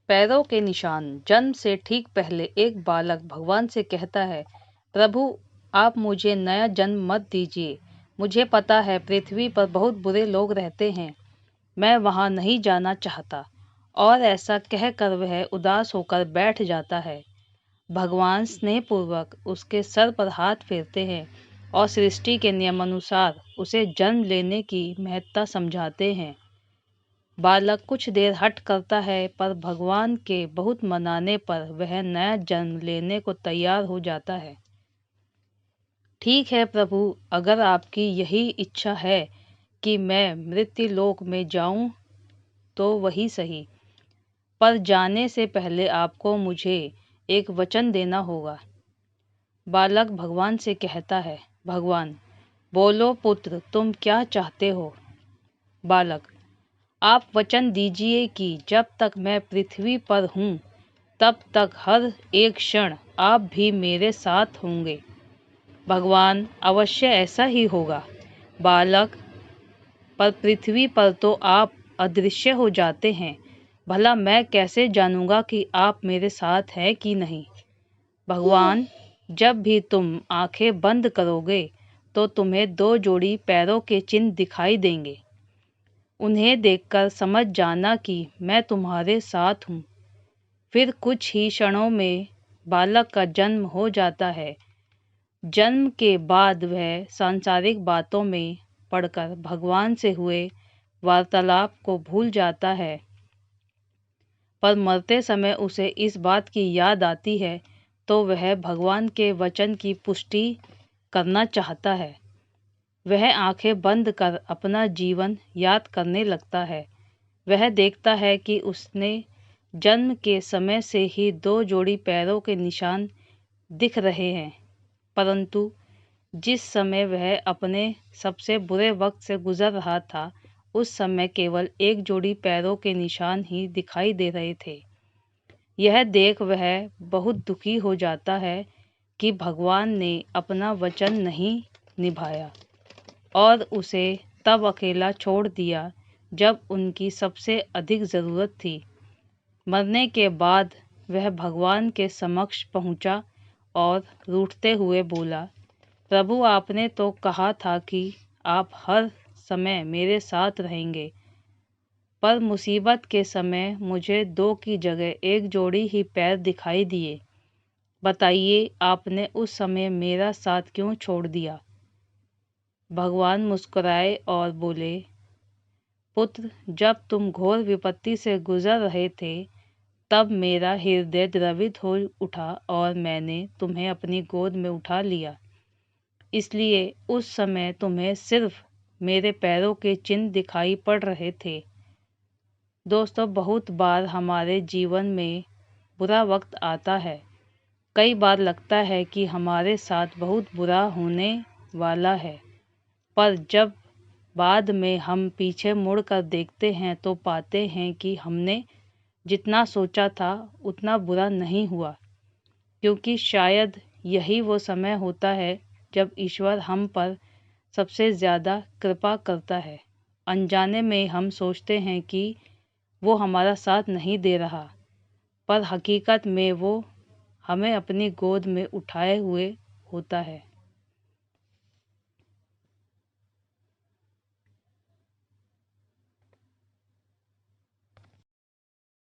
पैरों के निशान। जन्म से ठीक पहले एक बालक भगवान से कहता है, प्रभु आप मुझे नया जन्म मत दीजिए। मुझे पता है पृथ्वी पर बहुत बुरे लोग रहते हैं, मैं वहां नहीं जाना चाहता। और ऐसा कहकर वह उदास होकर बैठ जाता है। भगवान स्नेहपूर्वक उसके सर पर हाथ फेरते हैं और सृष्टि के नियमानुसार उसे जन्म लेने की महत्ता समझाते हैं। बालक कुछ देर हठ करता है, पर भगवान के बहुत मनाने पर वह नया जन्म लेने को तैयार हो जाता है। ठीक है प्रभु, अगर आपकी यही इच्छा है कि मैं मृत्युलोक में जाऊं तो वही सही, पर जाने से पहले आपको मुझे एक वचन देना होगा। बालक भगवान से कहता है, भगवान बोलो पुत्र, तुम क्या चाहते हो। बालक, आप वचन दीजिए कि जब तक मैं पृथ्वी पर हूँ तब तक हर एक क्षण आप भी मेरे साथ होंगे। भगवान, अवश्य ऐसा ही होगा। बालक, पर पृथ्वी पर तो आप अदृश्य हो जाते हैं, भला मैं कैसे जानूंगा कि आप मेरे साथ हैं कि नहीं। भगवान, जब भी तुम आंखें बंद करोगे तो तुम्हें 2 जोड़ी पैरों के चिन्ह दिखाई देंगे। उन्हें देखकर समझ जाना कि मैं तुम्हारे साथ हूँ। फिर कुछ ही क्षणों में बालक का जन्म हो जाता है। जन्म के बाद वह सांसारिक बातों में पड़कर भगवान से हुए वार्तालाप को भूल जाता है, पर मरते समय उसे इस बात की याद आती है तो वह भगवान के वचन की पुष्टि करना चाहता है। वह आंखें बंद कर अपना जीवन याद करने लगता है। वह देखता है कि उसने जन्म के समय से ही 2 जोड़ी पैरों के निशान दिख रहे हैं, परंतु जिस समय वह अपने सबसे बुरे वक्त से गुजर रहा था उस समय केवल 1 जोड़ी पैरों के निशान ही दिखाई दे रहे थे। यह देख वह बहुत दुखी हो जाता है कि भगवान ने अपना वचन नहीं निभाया और उसे तब अकेला छोड़ दिया जब उनकी सबसे अधिक ज़रूरत थी। मरने के बाद वह भगवान के समक्ष पहुंचा और रूठते हुए बोला, प्रभु आपने तो कहा था कि आप हर समय मेरे साथ रहेंगे, पर मुसीबत के समय मुझे 2 की जगह 1 जोड़ी ही पैर दिखाई दिए। बताइए आपने उस समय मेरा साथ क्यों छोड़ दिया। भगवान मुस्कुराए और बोले, पुत्र जब तुम घोर विपत्ति से गुजर रहे थे तब मेरा हृदय द्रवित हो उठा और मैंने तुम्हें अपनी गोद में उठा लिया। इसलिए उस समय तुम्हें सिर्फ मेरे पैरों के चिन्ह दिखाई पड़ रहे थे। दोस्तों, बहुत बार हमारे जीवन में बुरा वक्त आता है। कई बार लगता है कि हमारे साथ बहुत बुरा होने वाला है, पर जब बाद में हम पीछे मुड़कर देखते हैं तो पाते हैं कि हमने जितना सोचा था उतना बुरा नहीं हुआ, क्योंकि शायद यही वो समय होता है जब ईश्वर हम पर सबसे ज़्यादा कृपा करता है। अनजाने में हम सोचते हैं कि वो हमारा साथ नहीं दे रहा, पर हकीकत में वो हमें अपनी गोद में उठाए हुए होता है।